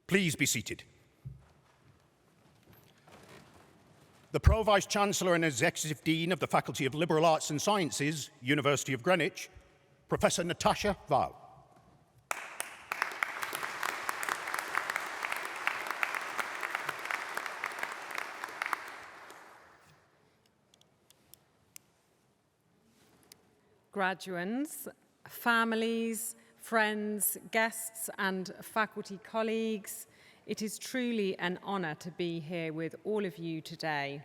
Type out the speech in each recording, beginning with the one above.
Please be seated. The Pro-Vice-Chancellor and Executive Dean of the Faculty of Liberal Arts and Sciences, University of Greenwich, Professor Natasha Val. Graduands, families, friends, guests and faculty colleagues, it is truly an honour to be here with all of you today.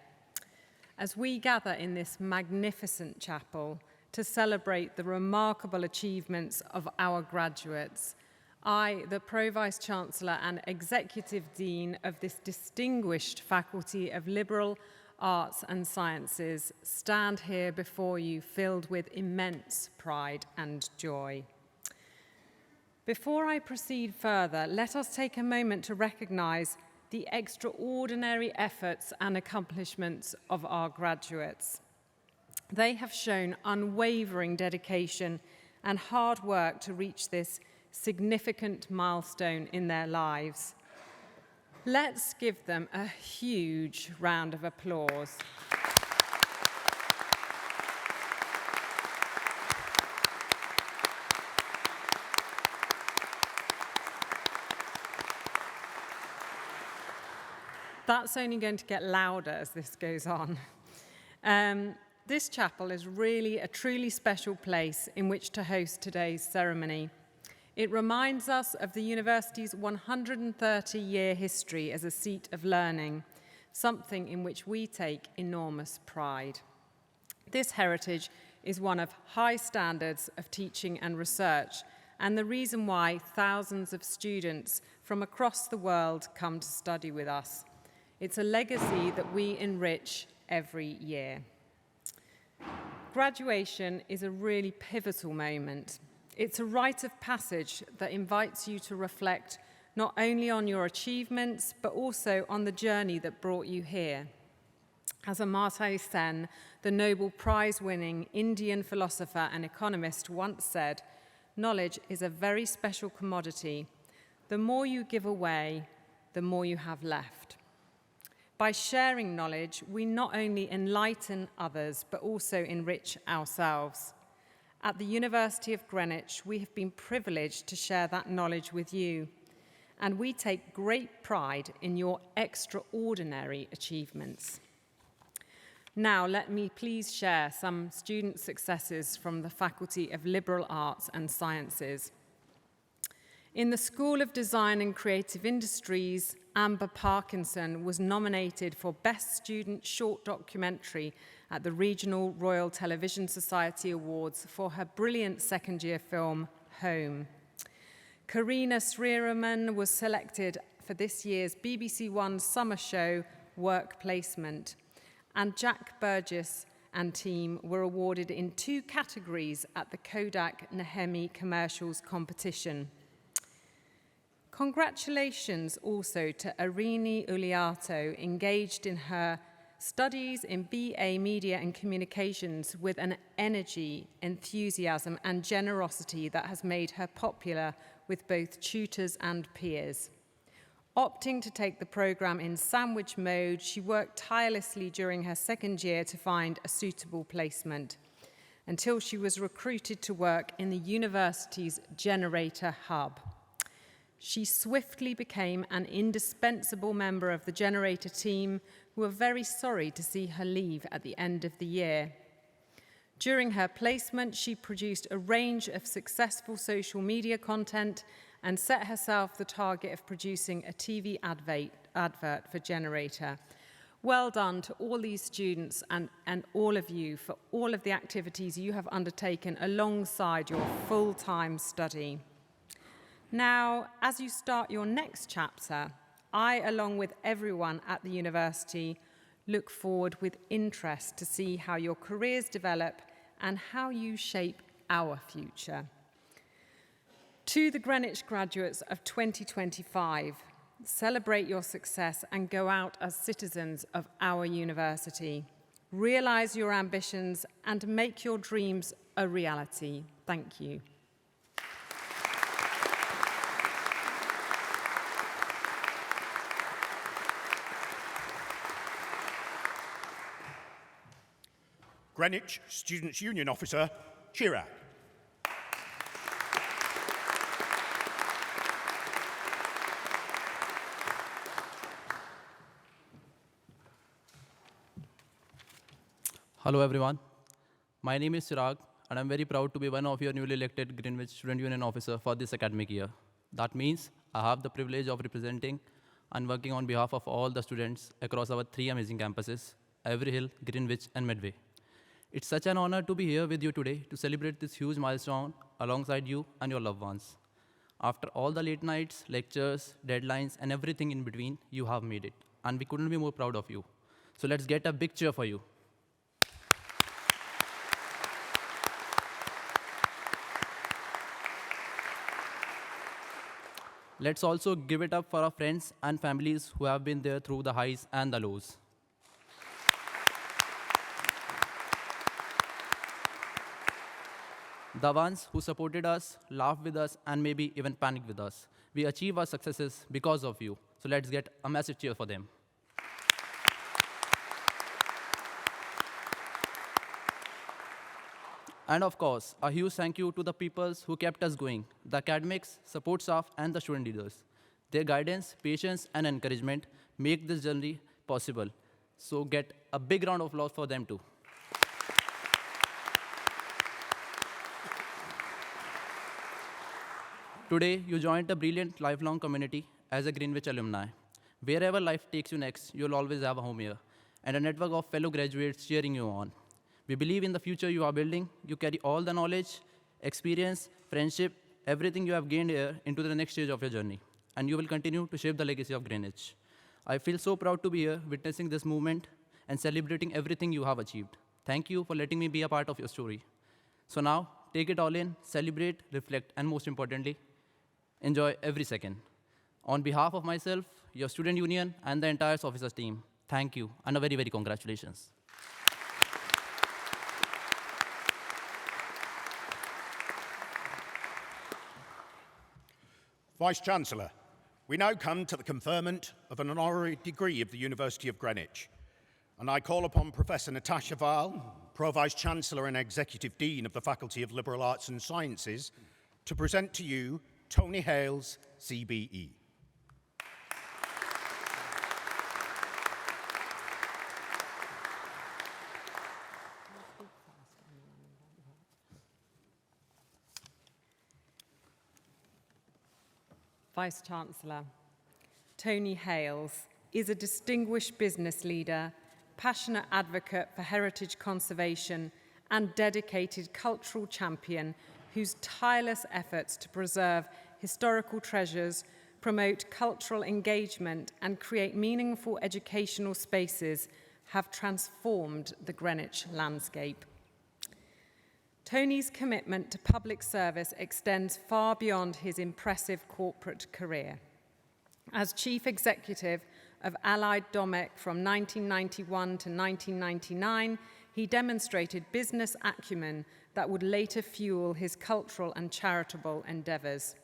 As we gather in this magnificent chapel to celebrate the remarkable achievements of our graduates, I, the Pro-Vice-Chancellor and Executive Dean of this distinguished Faculty of Liberal Arts and Sciences, stand here before you filled with immense pride and joy. Before I proceed further, let us take a moment to recognise the extraordinary efforts and accomplishments of our graduates. They have shown unwavering dedication and hard work to reach this significant milestone in their lives. Let's give them a huge round of applause. That's only going to get louder as this goes on. This chapel is really a truly special place in which to host today's ceremony. It reminds us of the university's 130-year history as a seat of learning, something in which we take enormous pride. This heritage is one of high standards of teaching and research, and the reason why thousands of students from across the world come to study with us. It's a legacy that we enrich every year. Graduation is a really pivotal moment. It's a rite of passage that invites you to reflect not only on your achievements, but also on the journey that brought you here. As Amartya Sen, the Nobel Prize-winning Indian philosopher and economist, once said, knowledge is a very special commodity. The more you give away, the more you have left. By sharing knowledge, we not only enlighten others, but also enrich ourselves. At the University of Greenwich, we have been privileged to share that knowledge with you, and we take great pride in your extraordinary achievements. Now, let me please share some student successes from the Faculty of Liberal Arts and Sciences. In the School of Design and Creative Industries, Amber Parkinson was nominated for Best Student Short Documentary at the Regional Royal Television Society Awards for her brilliant second-year film, Home. Karina Sriraman was selected for this year's BBC One summer show, Work Placement, and Jack Burgess and team were awarded in 2 categories at the Kodak Nehemi Commercials competition. Congratulations also to Irini Uliato, engaged in her studies in BA Media and Communications with an energy, enthusiasm and generosity that has made her popular with both tutors and peers. Opting to take the programme in sandwich mode, she worked tirelessly during her second year to find a suitable placement, until she was recruited to work in the university's Generator Hub. She swiftly became an indispensable member of the Generator team, who were very sorry to see her leave at the end of the year. During her placement, she produced a range of successful social media content and set herself the target of producing a TV advert for Generator. Well done to all these students and all of you for all of the activities you have undertaken alongside your full-time study. Now, as you start your next chapter, I, along with everyone at the university, look forward with interest to see how your careers develop and how you shape our future. To the Greenwich graduates of 2025, celebrate your success and go out as citizens of our university. Realise your ambitions and make your dreams a reality. Thank you. Greenwich Students' Union Officer, Chirag. Hello everyone, my name is Chirag and I'm very proud to be one of your newly elected Greenwich Student Union Officer for this academic year. That means I have the privilege of representing and working on behalf of all the students across our 3 amazing campuses, Avery Hill, Greenwich and Medway. It's such an honor to be here with you today to celebrate this huge milestone alongside you and your loved ones. After all the late nights, lectures, deadlines and everything in between, you have made it and we couldn't be more proud of you. So let's get a big cheer for you. Let's also give it up for our friends and families who have been there through the highs and the lows. The ones who supported us, laughed with us, and maybe even panicked with us. We achieve our successes because of you. So let's get a massive cheer for them. And of course, a huge thank you to the people who kept us going, the academics, support staff, and the student leaders. Their guidance, patience, and encouragement make this journey possible. So get a big round of applause for them too. Today, you joined a brilliant lifelong community as a Greenwich alumni. Wherever life takes you next, you'll always have a home here, and a network of fellow graduates cheering you on. We believe in the future you are building. You carry all the knowledge, experience, friendship, everything you have gained here into the next stage of your journey. And you will continue to shape the legacy of Greenwich. I feel so proud to be here, witnessing this movement and celebrating everything you have achieved. Thank you for letting me be a part of your story. So now, take it all in, celebrate, reflect, and most importantly, enjoy every second. On behalf of myself, your student union, and the entire officers team, thank you, and a very, very congratulations. Vice-Chancellor, we now come to the conferment of an honorary degree of the University of Greenwich. And I call upon Professor Natasha Val, Pro-Vice-Chancellor and Executive Dean of the Faculty of Liberal Arts and Sciences, to present to you Tony Hales, CBE. Vice-Chancellor, Tony Hales is a distinguished business leader, passionate advocate for heritage conservation, and dedicated cultural champion whose tireless efforts to preserve historical treasures, promote cultural engagement, and create meaningful educational spaces have transformed the Greenwich landscape. Tony's commitment to public service extends far beyond his impressive corporate career. As Chief Executive of Allied Domec from 1991 to 1999, he demonstrated business acumen that would later fuel his cultural and charitable endeavours.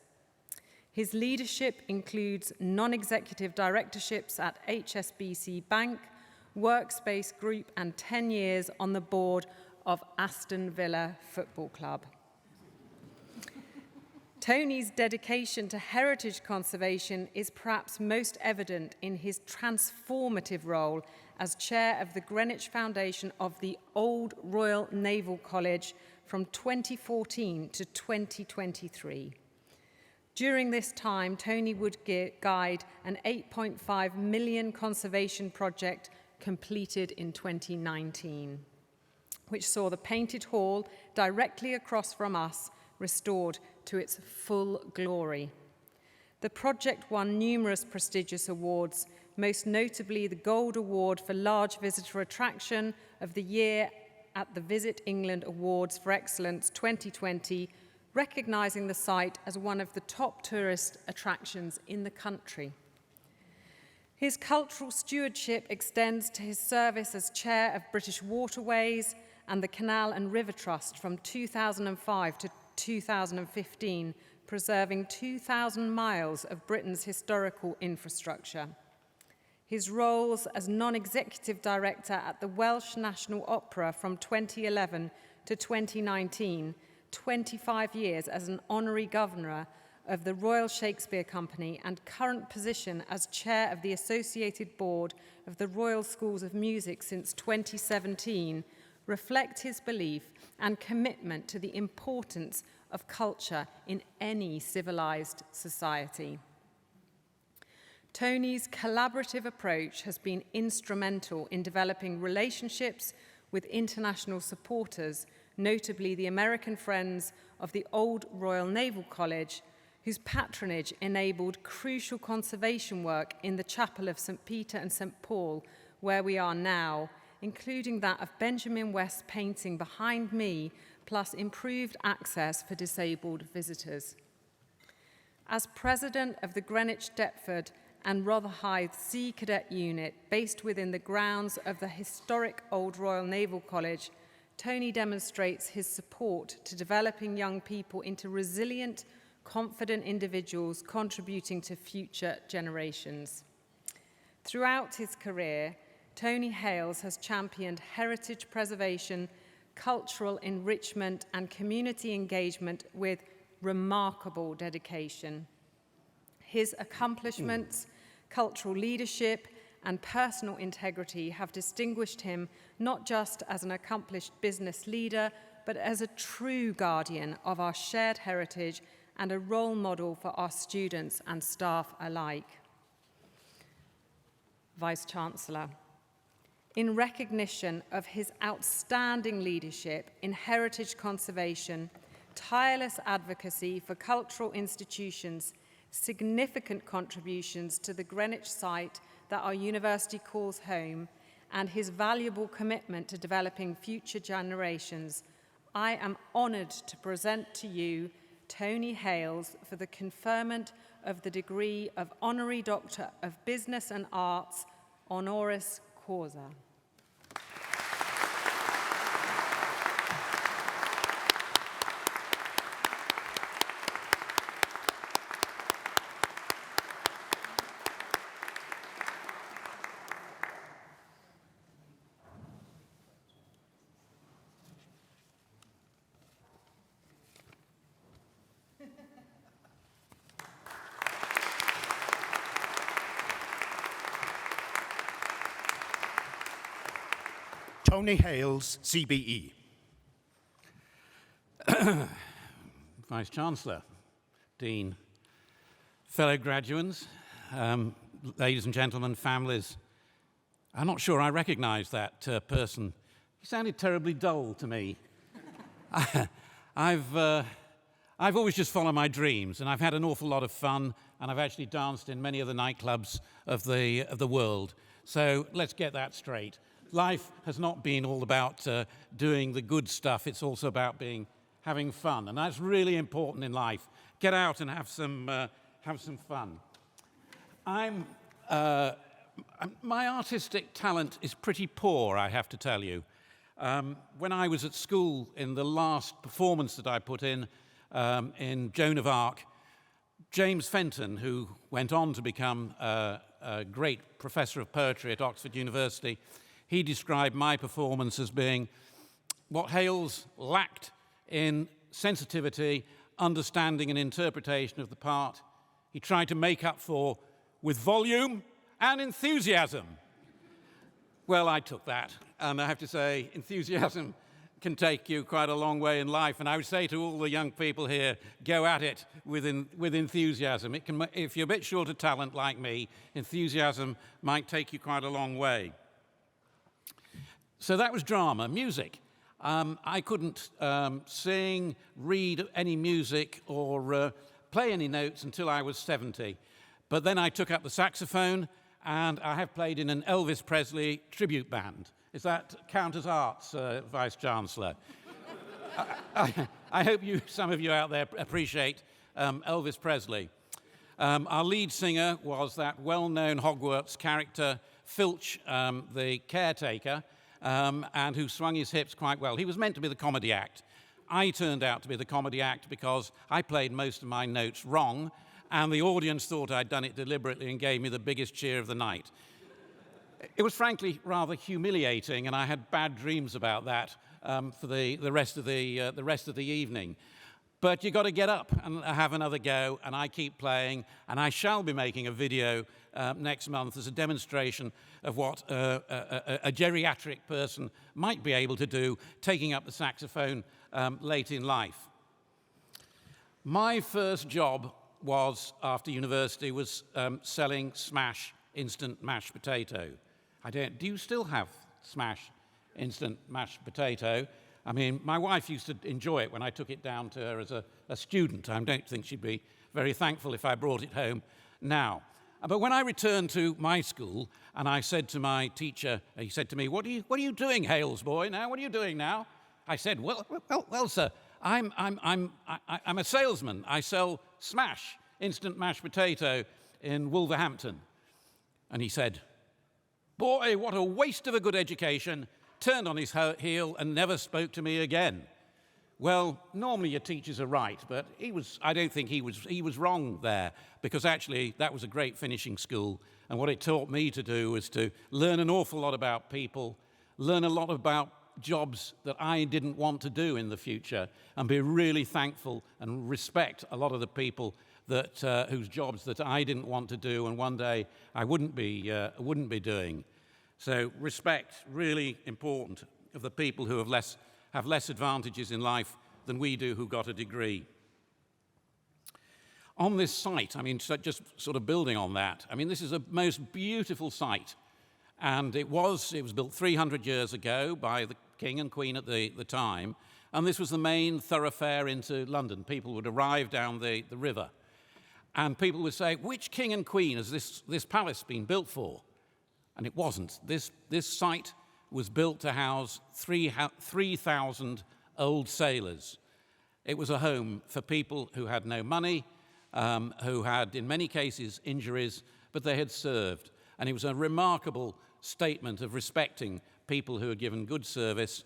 His leadership includes non-executive directorships at HSBC Bank, Workspace Group, and 10 years on the board of Aston Villa Football Club. Tony's dedication to heritage conservation is perhaps most evident in his transformative role as chair of the Greenwich Foundation of the Old Royal Naval College from 2014 to 2023. During this time, Tony would guide an £8.5 million conservation project completed in 2019. Which saw the Painted Hall directly across from us restored to its full glory. The project won numerous prestigious awards, most notably the Gold Award for Large Visitor Attraction of the Year at the Visit England Awards for Excellence 2020, recognising the site as one of the top tourist attractions in the country. His cultural stewardship extends to his service as chair of British Waterways and the Canal and River Trust from 2005 to 2015, preserving 2,000 miles of Britain's historical infrastructure. his roles as non-executive director at the Welsh National Opera from 2011 to 2019, 25 years as an honorary governor of the Royal Shakespeare Company, and current position as chair of the Associated Board of the Royal Schools of Music since 2017, reflect his belief and commitment to the importance of culture in any civilized society. Tony's collaborative approach has been instrumental in developing relationships with international supporters, notably the American Friends of the Old Royal Naval College, whose patronage enabled crucial conservation work in the Chapel of St. Peter and St. Paul, where we are now, including that of Benjamin West's painting behind me, plus improved access for disabled visitors. As president of the Greenwich, Deptford and Rotherhithe Sea Cadet Unit, based within the grounds of the historic Old Royal Naval College, Tony demonstrates his support to developing young people into resilient, confident individuals contributing to future generations. Throughout his career, Tony Hales has championed heritage preservation, cultural enrichment, and community engagement with remarkable dedication. His accomplishments, cultural leadership, and personal integrity have distinguished him not just as an accomplished business leader, but as a true guardian of our shared heritage and a role model for our students and staff alike. Vice-Chancellor, in recognition of his outstanding leadership in heritage conservation, tireless advocacy for cultural institutions, significant contributions to the Greenwich site that our university calls home, and his valuable commitment to developing future generations, I am honoured to present to you Tony Hales for the conferment of the degree of Honorary Doctor of Business and Arts, honoris causa. Tony Hales, CBE. Vice-Chancellor, Dean, fellow graduates, ladies and gentlemen, families, I'm not sure I recognise that person. He sounded terribly dull to me. I've always just followed my dreams, and I've had an awful lot of fun, and I've actually danced in many of the nightclubs of the world. So let's get that straight. Life has not been all about doing the good stuff. It's also about having fun, and that's really important in life. Get out and have some fun. My artistic talent is pretty poor, I have to tell you. When I was at school, in the last performance that I put in Joan of Arc, James Fenton, who went on to become a great professor of poetry at Oxford University, he described my performance as being what Hales lacked in sensitivity, understanding, and interpretation of the part. He tried to make up for with volume and enthusiasm. Well, I took that, and I have to say, enthusiasm can take you quite a long way in life, and I would say to all the young people here, go at it with enthusiasm. If you're a bit short of talent like me, enthusiasm might take you quite a long way. So that was drama. Music. I couldn't sing, read any music, or play any notes until I was 70. But then I took up the saxophone, and I have played in an Elvis Presley tribute band. Does that count as arts, Vice-Chancellor? I hope some of you out there appreciate Elvis Presley. Our lead singer was that well-known Hogwarts character, Filch, the caretaker, and who swung his hips quite well. He was meant to be the comedy act. I turned out to be the comedy act because I played most of my notes wrong, and the audience thought I'd done it deliberately and gave me the biggest cheer of the night. It was frankly rather humiliating, and I had bad dreams about that for the rest of the evening. But you've got to get up and have another go, and I keep playing, and I shall be making a video next month as a demonstration of what a geriatric person might be able to do, taking up the saxophone late in life. My first job after university was selling Smash instant mashed potato. Do you still have Smash instant mashed potato? I mean, my wife used to enjoy it when I took it down to her as a student. I don't think she'd be very thankful if I brought it home now. But when I returned to my school and I said to my teacher, he said to me, what are you doing, Hales boy, now? What are you doing now? I said, well, sir, I'm a salesman. I sell Smash instant mashed potato in Wolverhampton. And he said, boy, what a waste of a good education, turned on his heel and never spoke to me again. Well, normally your teachers are right, but I don't think he was wrong there, because actually that was a great finishing school, and what it taught me to do was to learn an awful lot about people, learn a lot about jobs that I didn't want to do in the future, and be really thankful and respect a lot of the people whose jobs that I didn't want to do, and one day I wouldn't be doing. So respect, really important, of the people who have less advantages in life than we do who got a degree. On this site, I mean, just sort of building on that, I mean, this is a most beautiful site. And it was built 300 years ago by the King and Queen at the time. And this was the main thoroughfare into London. People would arrive down the river. And people would say, which king and queen has this palace been built for? And it wasn't. This site was built to house 3,000 old sailors. It was a home for people who had no money, who had, in many cases, injuries, but they had served. And it was a remarkable statement of respecting people who had given good service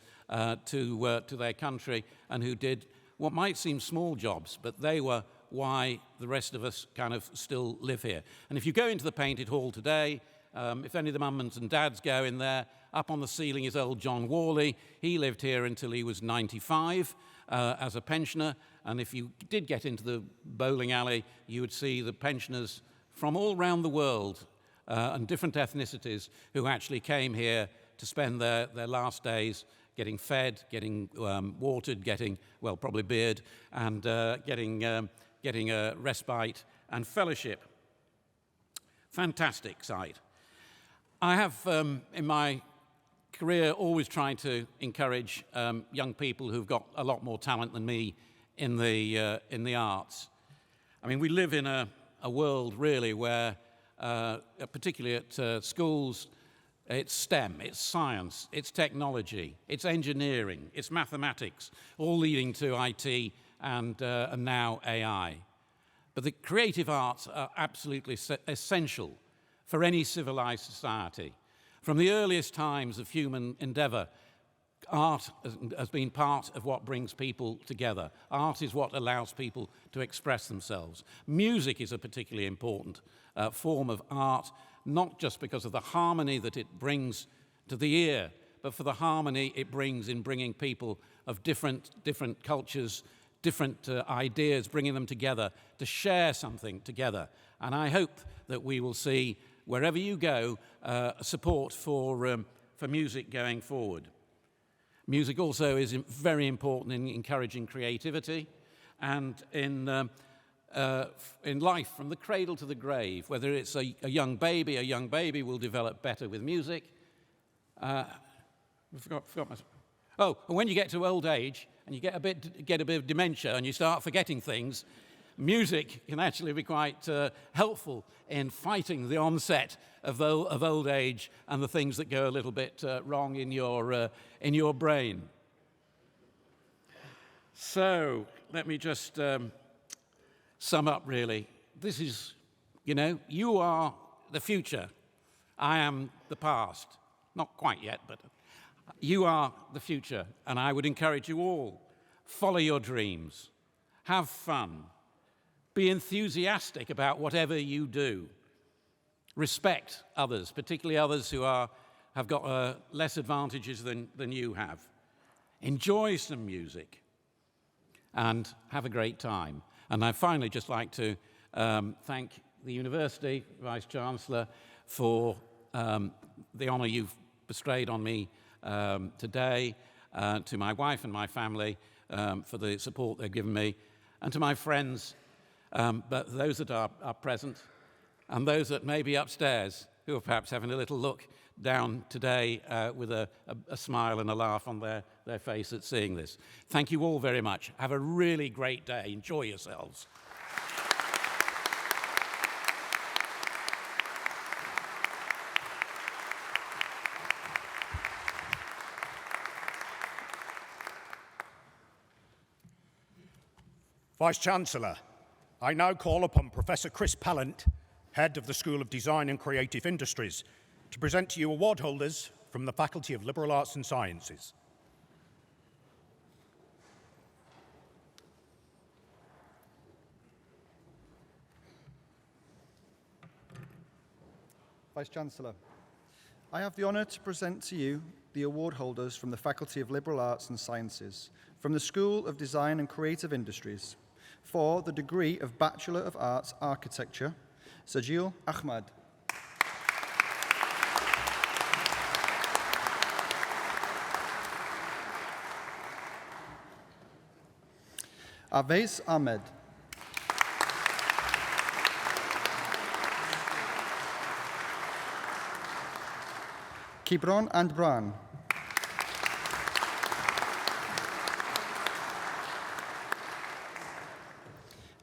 to their country and who did what might seem small jobs, but they were why the rest of us kind of still live here. And if you go into the Painted Hall today, if any of the mums and dads go in there, up on the ceiling is old John Worley. He lived here until he was 95 as a pensioner. And if you did get into the bowling alley, you would see the pensioners from all around the world and different ethnicities who actually came here to spend their last days getting fed, getting watered, getting, well, probably beard, and getting a respite and fellowship. Fantastic site. I have, in my career, always tried to encourage young people who've got a lot more talent than me in the arts. I mean, we live in a world, really, where, particularly at schools, it's STEM, it's science, it's technology, it's engineering, it's mathematics, all leading to IT and now AI. But the creative arts are absolutely essential for any civilized society. From the earliest times of human endeavor, art has been part of what brings people together. Art is what allows people to express themselves. Music is a particularly important form of art, not just because of the harmony that it brings to the ear, but for the harmony it brings in bringing people of different cultures, different ideas, bringing them together to share something together. And I hope that we will see, wherever you go, support for music going forward. Music also is very important in encouraging creativity and in life, from the cradle to the grave. Whether it's a young baby will develop better with music. Forgot myself. Oh, and when you get to old age and you get a bit of dementia and you start forgetting things, music can actually be quite helpful in fighting the onset of old age and the things that go a little bit wrong in your brain. So let me just sum up, really. This is, you are the future. I am the past. Not quite yet, but you are the future. And I would encourage you all, follow your dreams, have fun, be enthusiastic about whatever you do, Respect others, particularly others who have got less advantages than you have. Enjoy some music and have a great time. And I'd finally just like to thank the University Vice-Chancellor for the honour you've bestowed on me today, to my wife and my family for the support they've given me, and to my friends, but those that are present, and those that may be upstairs who are perhaps having a little look down today with a smile and a laugh on their face at seeing this. Thank you all very much. Have a really great day. Enjoy yourselves. Vice-Chancellor, I now call upon Professor Chris Pallant, Head of the School of Design and Creative Industries, to present to you award holders from the Faculty of Liberal Arts and Sciences. Vice-Chancellor, I have the honour to present to you the award holders from the Faculty of Liberal Arts and Sciences, from the School of Design and Creative Industries, for the degree of Bachelor of Arts Architecture, Sajil Ahmad. Avais Ahmed. Kibron and Bran.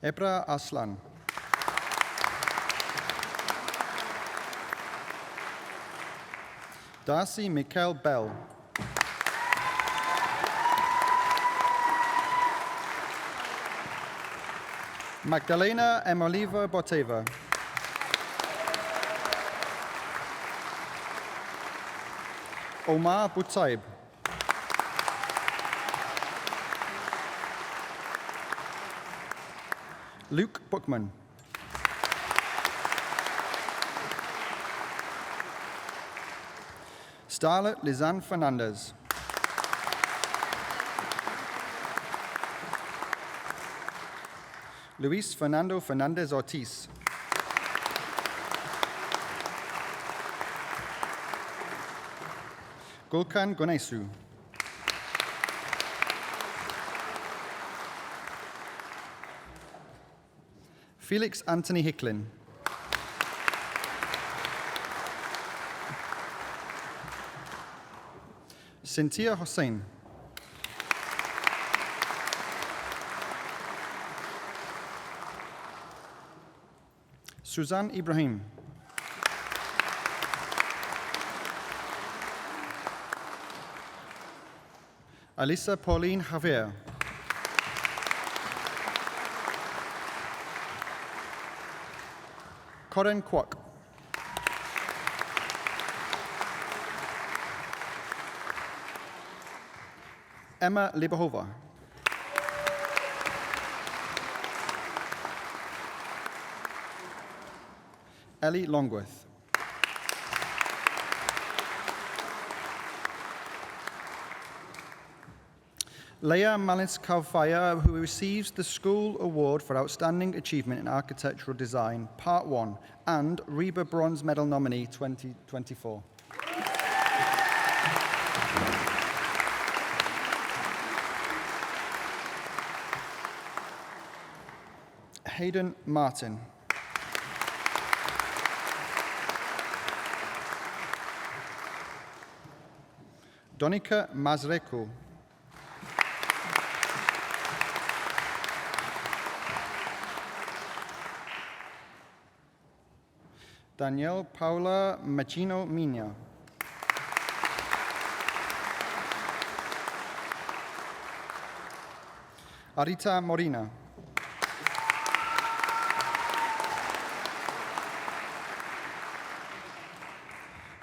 Ebra Aslan. Darcy Mikhail Bell. Magdalena Emoliva Boteva. Omar Boutaib. Luke Bookman. Starlet Lizanne Fernandez. Luis Fernando Fernandez Ortiz. Gulkan Gonesu. Felix Anthony Hicklin. Cynthia Hossain. Suzanne Ibrahim. Alisa Pauline Javier. Corin Kwok. Emma Libahova. Ellie Longworth. Leia Malis Kaufaya, who receives the School Award for Outstanding Achievement in Architectural Design, Part 1, and Reba Bronze Medal nominee 2024. Hayden Martin. Donika Mazreku. Danielle Paula Machino Mina. Arita Morina.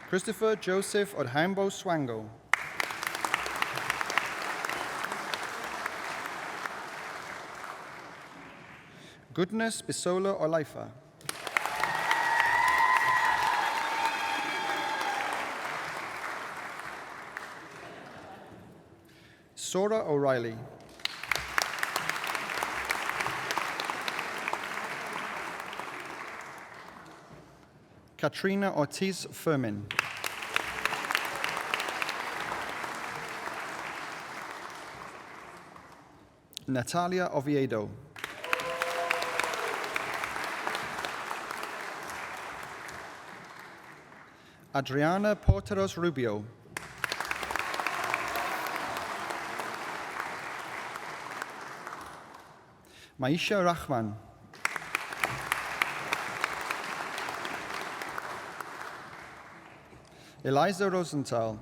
Christopher Joseph Odhaimbo Swango. Goodness Bisola Olaifa. Sora O'Reilly. Katrina Ortiz Fermin. Natalia Oviedo. Adriana Porteros Rubio. Maisha Rahman. Eliza Rosenthal.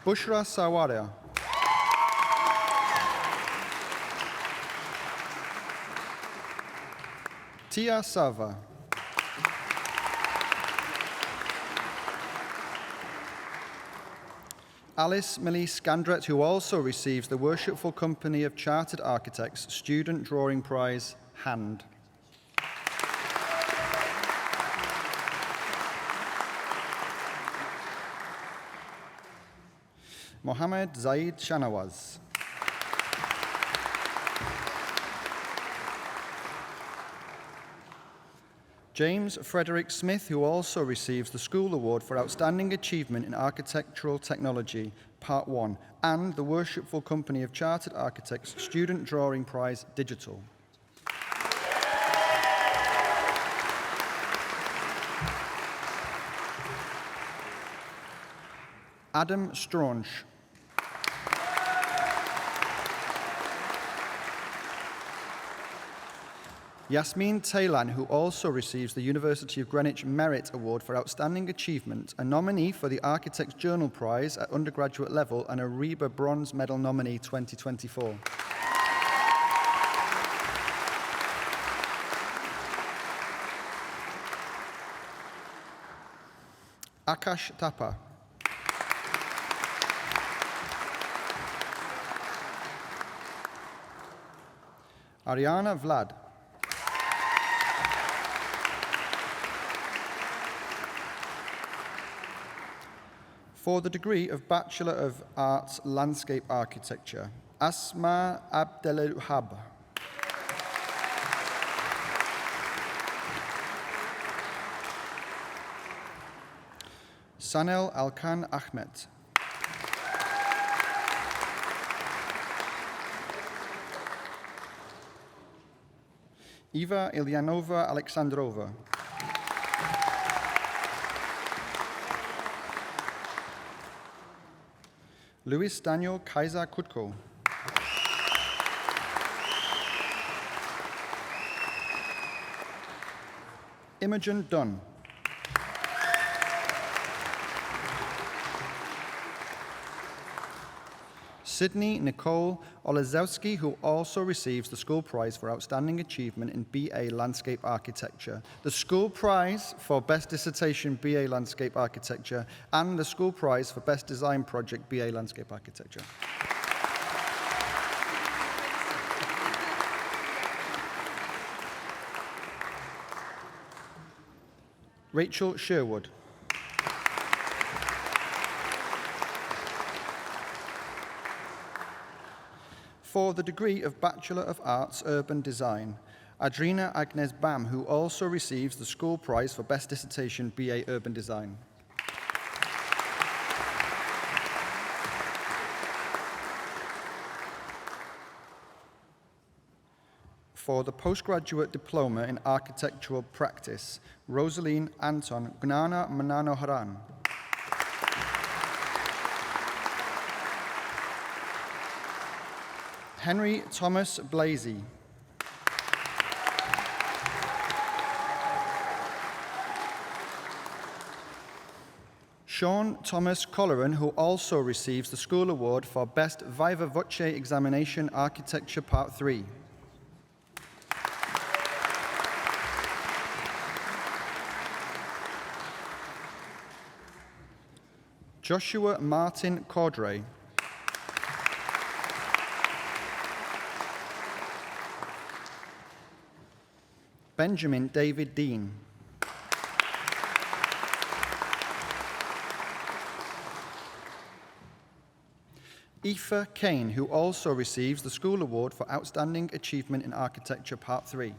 Bushra Sawaria. Tia Sava. Alice Melise Gandret, who also receives the Worshipful Company of Chartered Architects Student Drawing Prize, Hand. Mohammed Zaid Shanawaz. James Frederick Smith, who also receives the School Award for Outstanding Achievement in Architectural Technology, Part 1, and the Worshipful Company of Chartered Architects Student Drawing Prize, Digital. Adam Straunch. Yasmin Taylan, who also receives the University of Greenwich Merit Award for Outstanding Achievement, a nominee for the Architects Journal Prize at undergraduate level and a REBA Bronze Medal nominee 2024. Akash Thapa. Ariana Vlad. For the degree of Bachelor of Arts Landscape Architecture, Asma Abdelhab. Sanel Alkan Ahmed. Eva Ilyanova Alexandrova. Luis Daniel Kaiser Kutko. Imogen Dunn. Sydney Nicole Olezowski, who also receives the School Prize for Outstanding Achievement in BA Landscape Architecture, the School Prize for Best Dissertation BA Landscape Architecture, and the School Prize for Best Design Project BA Landscape Architecture. Rachel Sherwood. For the degree of Bachelor of Arts Urban Design, Adrina Agnes Bam, who also receives the School Prize for Best Dissertation BA Urban Design. For the Postgraduate Diploma in Architectural Practice, Rosaline Anton Gnana Mananoharan. Henry Thomas Blasey. Sean Thomas Colleran, who also receives the School Award for Best Viva Voce Examination Architecture Part 3. Joshua Martin Cordray. Benjamin David Dean. Aoife Kane, who also receives the School Award for Outstanding Achievement in Architecture, Part 3.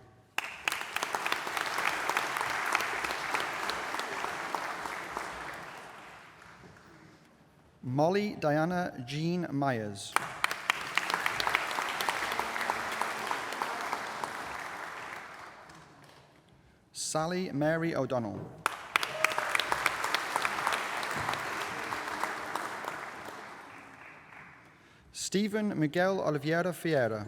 Molly Diana Jean Myers. Sally Mary O'Donnell. Stephen Miguel Oliveira Fiera.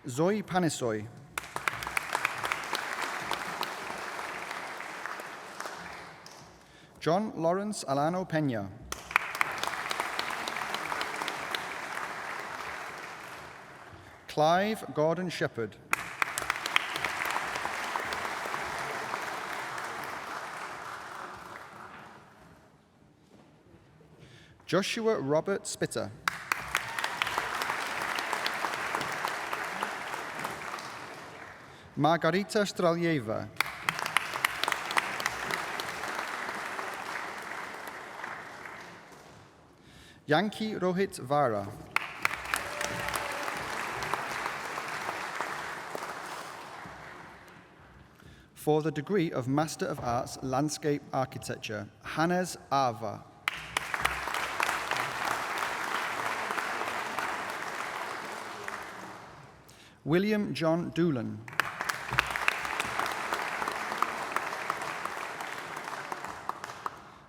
Zoe Panisoy. John Lawrence Alano Peña. Clive Gordon Shepherd. Joshua Robert Spitter. Margarita Stralieva. Yankee Rohit Vara. For the degree of Master of Arts, Landscape Architecture, Hannes Ava. William John Doolan.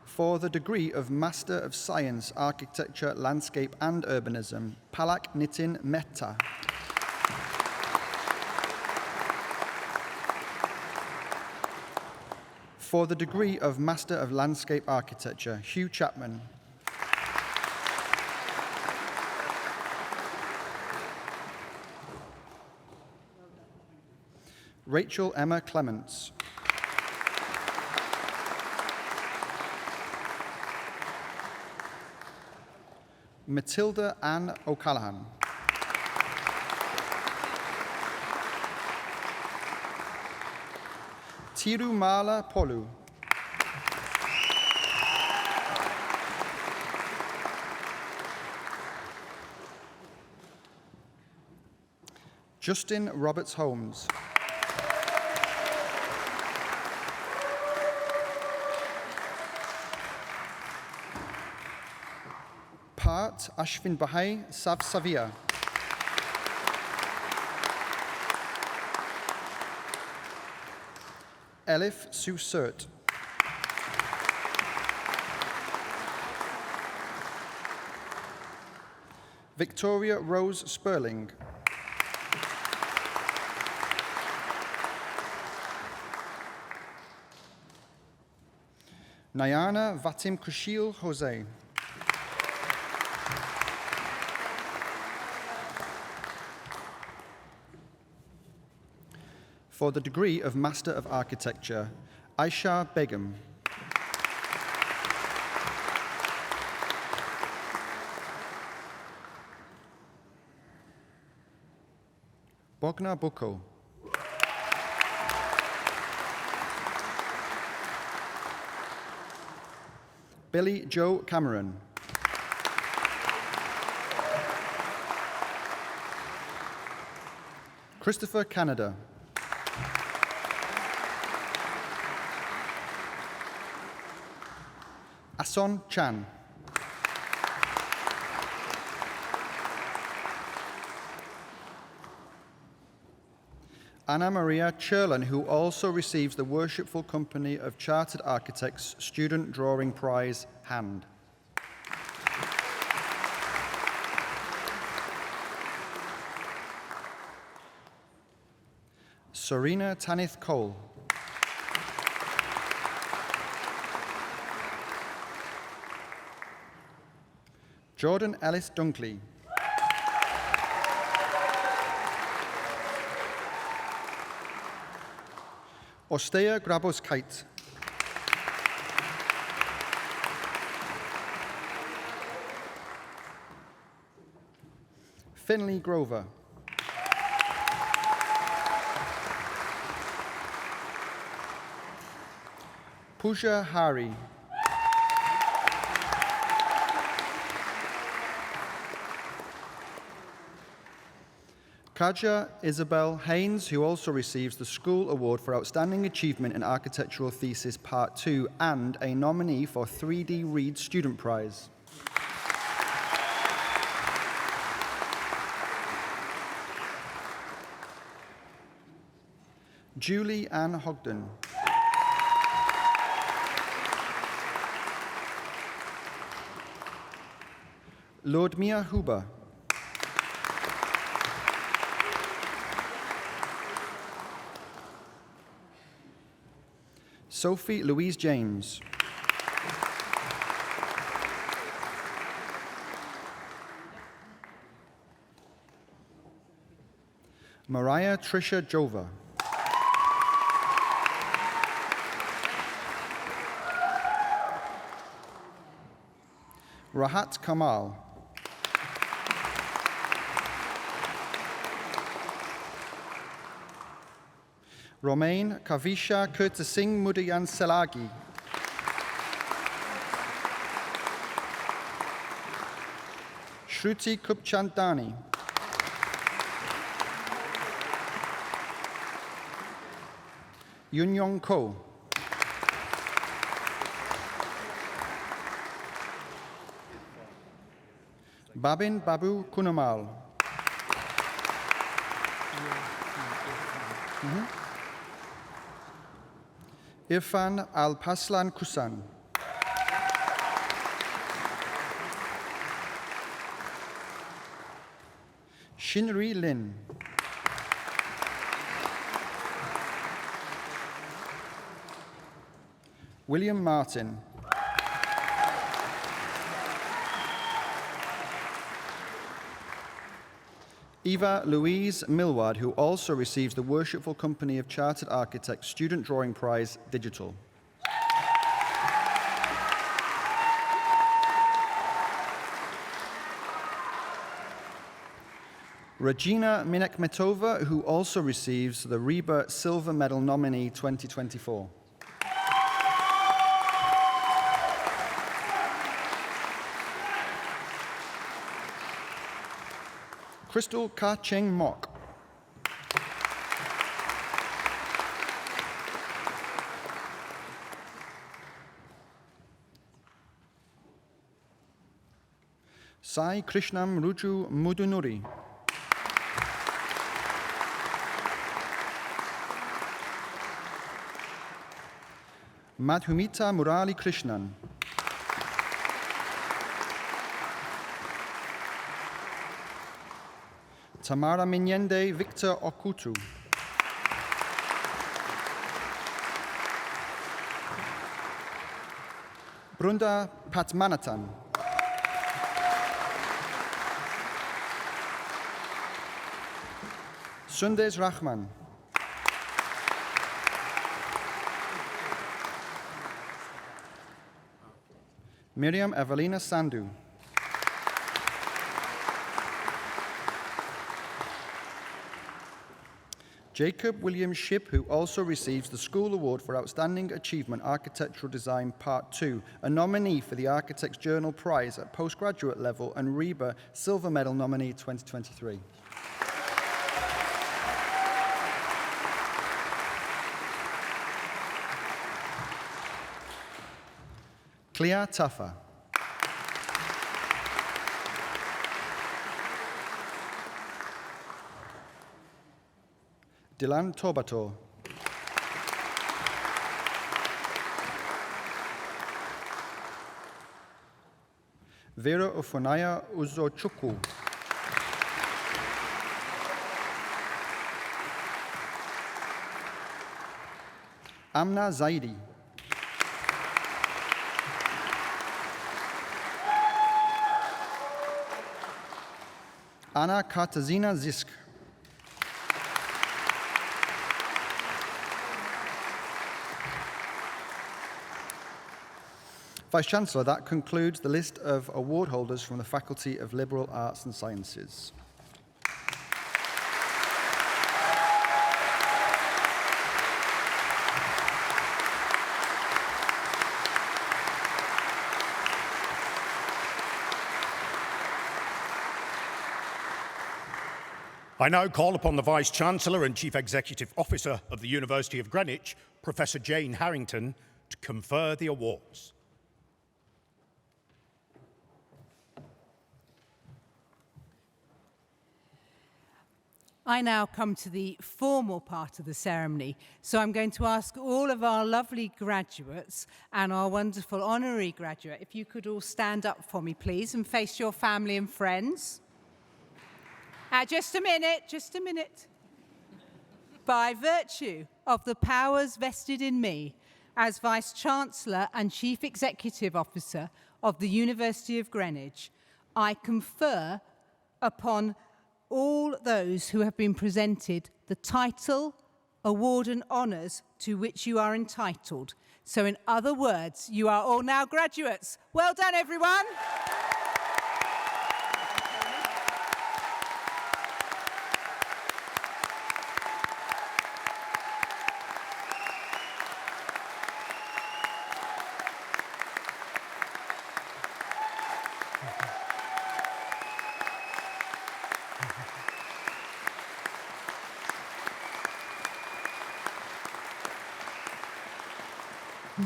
For the degree of Master of Science, Architecture, Landscape and Urbanism, Palak Nitin Mehta. For the degree of Master of Landscape Architecture, Hugh Chapman. Rachel Emma Clements. Matilda Ann O'Callaghan. Tirumala Polu. Justin Roberts Holmes. Part Ashvin Bahai Sav Savia. Elif Sue Surt. Victoria Rose Sperling. Nayana Vatim Kushil Jose. For the degree of Master of Architecture, Aisha Begum. Bogna Buko. Billy Joe Cameron. Christopher Canada. Ason Chan. Anna Maria Cherlin, who also receives the Worshipful Company of Chartered Architects Student Drawing Prize, Hand. Serena Tanith Cole. Jordan Ellis Dunkley. Ostea Graboskite. Finley Grover. Pooja Hari. Kaja Isabel Haynes, who also receives the School Award for Outstanding Achievement in Architectural Thesis Part 2 and a nominee for 3D Reed Student Prize. Julie Ann Hogden. Lord Mia Huber. Sophie Louise James. Mariah Tricia Jova. Rahat Kamal. Romain Kavisha Kurtasing Mudayan Selagi. Shruti Kupchandani. Yunyong Ko. Babin Babu Kunamal. Irfan Al-Paslan Kusan. Shinri Lin. William Martin. Eva Louise Millward, who also receives the Worshipful Company of Chartered Architects Student Drawing Prize Digital. Regina Minekmetova, who also receives the Reba Silver Medal Nominee 2024. Crystal Ka Cheng Mok. Sai Krishnam Ruju Mudunuri. Madhumita Murali Krishnan. Tamara Minyende Victor Okutu. Brunda Patmanathan. Sundes Rahman. Miriam Evelina Sandhu. Jacob William Shipp, who also receives the School Award for Outstanding Achievement Architectural Design Part 2, a nominee for the Architects Journal Prize at postgraduate level and Reba Silver Medal nominee 2023. Clea Tuffer. Dylan Tobato. Vera Ofonaya Uzochukwu. Amna Zaidi. Anna Katarzyna Zisk. Vice-Chancellor, that concludes the list of award holders from the Faculty of Liberal Arts and Sciences. I now call upon the Vice-Chancellor and Chief Executive Officer of the University of Greenwich, Professor Jane Harrington, to confer the awards. I now come to the formal part of the ceremony, so I'm going to ask all of our lovely graduates and our wonderful honorary graduate, if you could all stand up for me, please, and face your family and friends. Just a minute. By virtue of the powers vested in me as Vice-Chancellor and Chief Executive Officer of the University of Greenwich, I confer upon all those who have been presented the title, award and honours to which you are entitled. So in other words, you are all now graduates. Well done, everyone.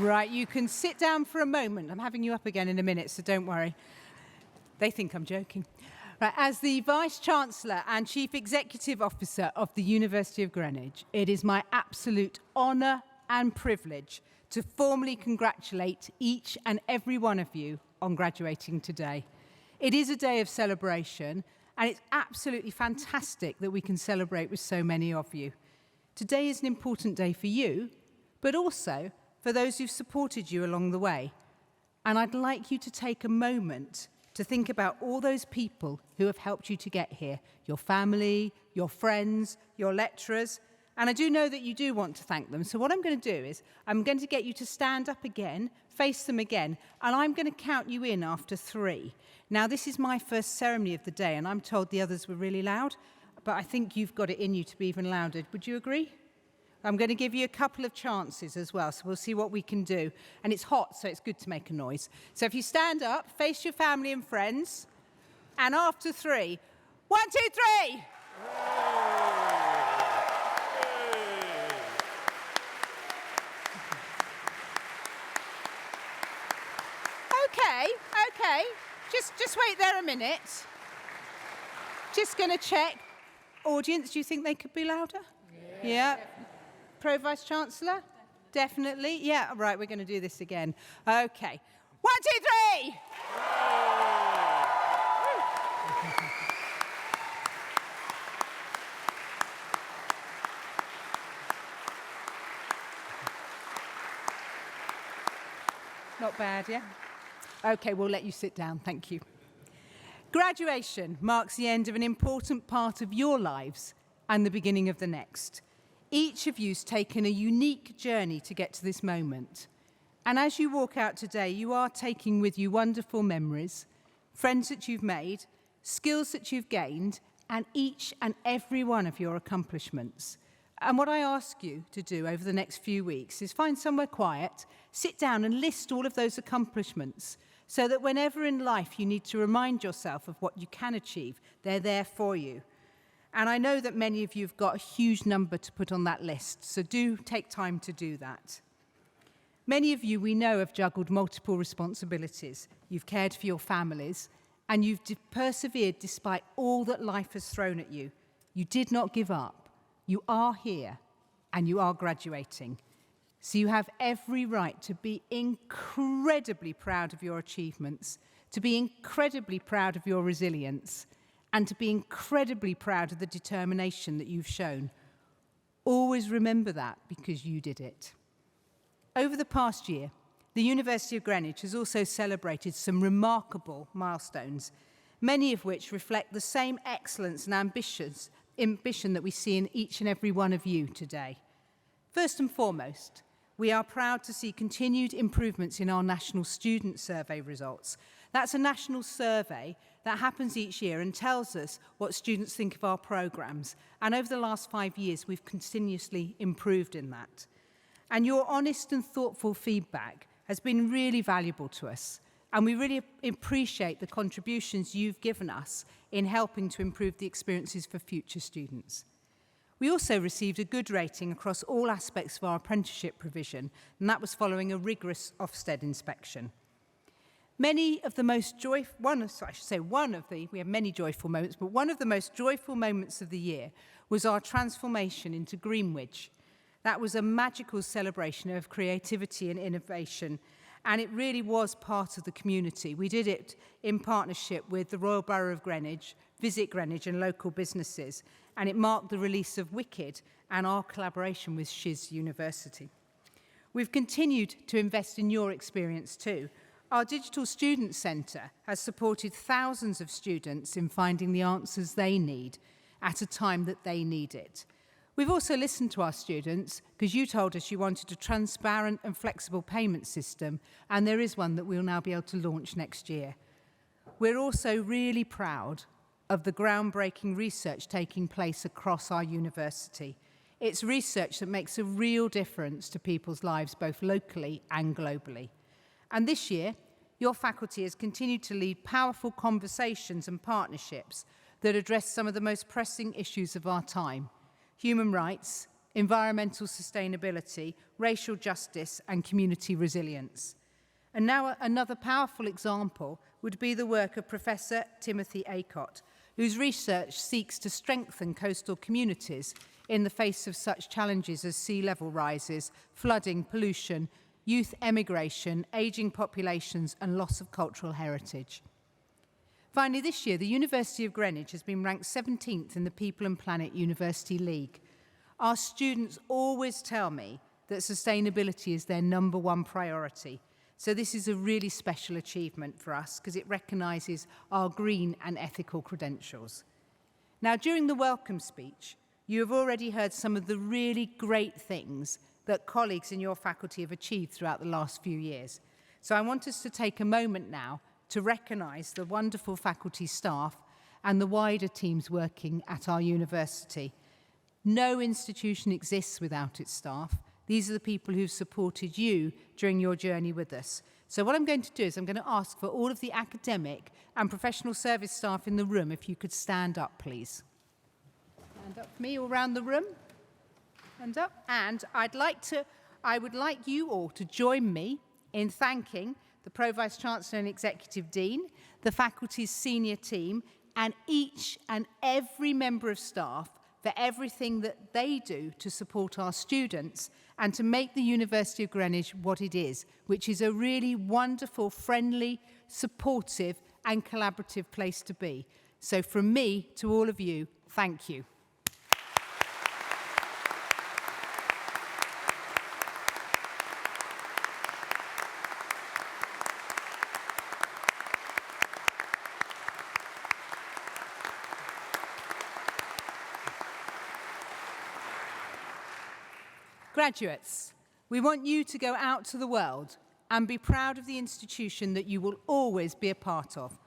Right, you can sit down for a moment. I'm having you up again in a minute, so don't worry. They think I'm joking. Right, as the Vice-Chancellor and Chief Executive Officer of the University of Greenwich, it is my absolute honour and privilege to formally congratulate each and every one of you on graduating today. It is a day of celebration, and it's absolutely fantastic that we can celebrate with so many of you. Today is an important day for you, but also for those who've supported you along the way. And I'd like you to take a moment to think about all those people who have helped you to get here, your family, your friends, your lecturers, and I do know that you do want to thank them. So what I'm going to do is I'm going to get you to stand up again, face them again, and I'm going to count you in after 3. Now, this is my first ceremony of the day, and I'm told the others were really loud, but I think you've got it in you to be even louder. Would you agree? I'm going to give you a couple of chances as well, so we'll see what we can do. And it's hot, so it's good to make a noise. So if you stand up, face your family and friends, and after 3, 1, 2, 3! Okay. Just wait there a minute. Just going to check. Audience, do you think they could be louder? Yeah. Pro Vice-Chancellor? Definitely. Yeah, right, we're going to do this again. Okay. 1, 2, 3! Not bad, yeah? Okay, we'll let you sit down. Thank you. Graduation marks the end of an important part of your lives and the beginning of the next. Each of you's taken a unique journey to get to this moment. And as you walk out today, you are taking with you wonderful memories, friends that you've made, skills that you've gained, and each and every one of your accomplishments. And what I ask you to do over the next few weeks is find somewhere quiet, sit down and list all of those accomplishments so that whenever in life you need to remind yourself of what you can achieve, they're there for you. And I know that many of you have got a huge number to put on that list, so do take time to do that. Many of you we know have juggled multiple responsibilities. You've cared for your families, and you've persevered despite all that life has thrown at you. You did not give up. You are here, and you are graduating. So you have every right to be incredibly proud of your achievements, to be incredibly proud of your resilience, and to be incredibly proud of the determination that you've shown. Always remember that, because you did it. Over the past year, the University of Greenwich has also celebrated some remarkable milestones, many of which reflect the same excellence and ambition that we see in each and every one of you today. First and foremost, we are proud to see continued improvements in our National Student Survey results. That's a national survey that happens each year and tells us what students think of our programmes. And over the last 5 years, we've continuously improved in that. And your honest and thoughtful feedback has been really valuable to us. And we really appreciate the contributions you've given us in helping to improve the experiences for future students. We also received a good rating across all aspects of our apprenticeship provision, and that was following a rigorous Ofsted inspection. We have many joyful moments, but one of the most joyful moments of the year was our transformation into Greenwich. That was a magical celebration of creativity and innovation, and it really was part of the community. We did it in partnership with the Royal Borough of Greenwich, Visit Greenwich and local businesses, and it marked the release of Wicked and our collaboration with Shiz University. We've continued to invest in your experience too. Our Digital Student Centre has supported thousands of students in finding the answers they need at a time that they need it. We've also listened to our students because you told us you wanted a transparent and flexible payment system, and there is one that we'll now be able to launch next year. We're also really proud of the groundbreaking research taking place across our university. It's research that makes a real difference to people's lives, both locally and globally. And this year, your faculty has continued to lead powerful conversations and partnerships that address some of the most pressing issues of our time: human rights, environmental sustainability, racial justice, and community resilience. And now another powerful example would be the work of Professor Timothy Acott, whose research seeks to strengthen coastal communities in the face of such challenges as sea level rises, flooding, pollution, youth emigration, ageing populations, and loss of cultural heritage. Finally, this year, the University of Greenwich has been ranked 17th in the People and Planet University League. Our students always tell me that sustainability is their #1 priority. So this is a really special achievement for us because it recognises our green and ethical credentials. Now, during the welcome speech, you have already heard some of the really great things that colleagues in your faculty have achieved throughout the last few years. So I want us to take a moment now to recognise the wonderful faculty staff and the wider teams working at our university. No institution exists without its staff. These are the people who've supported you during your journey with us. So what I'm going to do is I'm going to ask for all of the academic and professional service staff in the room, if you could stand up, please. Stand up for me all around the room. Stand up. And I would like you all to join me in thanking the Pro-Vice Chancellor and Executive Dean, the faculty's senior team, and each and every member of staff for everything that they do to support our students and to make the University of Greenwich what it is, which is a really wonderful, friendly, supportive and collaborative place to be. So from me to all of you, thank you. Graduates, we want you to go out to the world and be proud of the institution that you will always be a part of.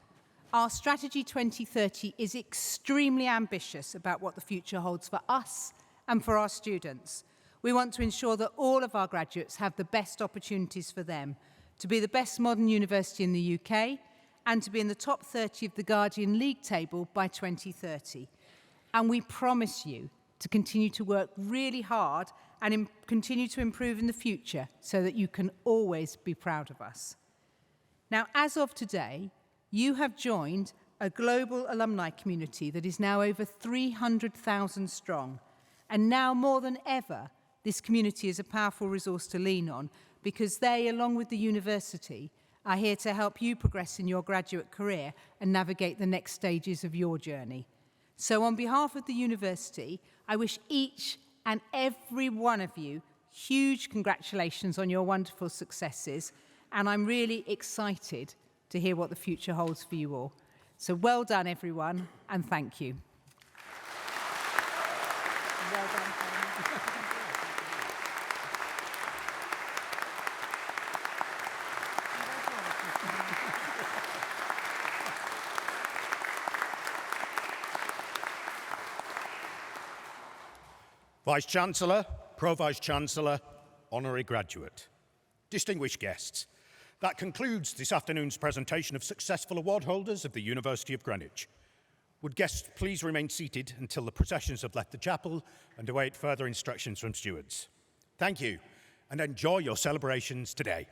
Our Strategy 2030 is extremely ambitious about what the future holds for us and for our students. We want to ensure that all of our graduates have the best opportunities for them to be the best modern university in the UK and to be in the top 30 of the Guardian League table by 2030. And we promise you to continue to work really hard and continue to improve in the future so that you can always be proud of us. Now, as of today, you have joined a global alumni community that is now over 300,000 strong. And now more than ever, this community is a powerful resource to lean on because they, along with the university, are here to help you progress in your graduate career and navigate the next stages of your journey. So on behalf of the university, I wish each and every one of you huge congratulations on your wonderful successes, and I'm really excited to hear what the future holds for you all. So well done, everyone, and thank you. Well done. Vice-Chancellor, Pro-Vice-Chancellor, Honorary Graduate, distinguished guests, That concludes this afternoon's presentation of successful award holders of the University of Greenwich. Would guests please remain seated until the processions have left the chapel and await further instructions from stewards. Thank you, and enjoy your celebrations today.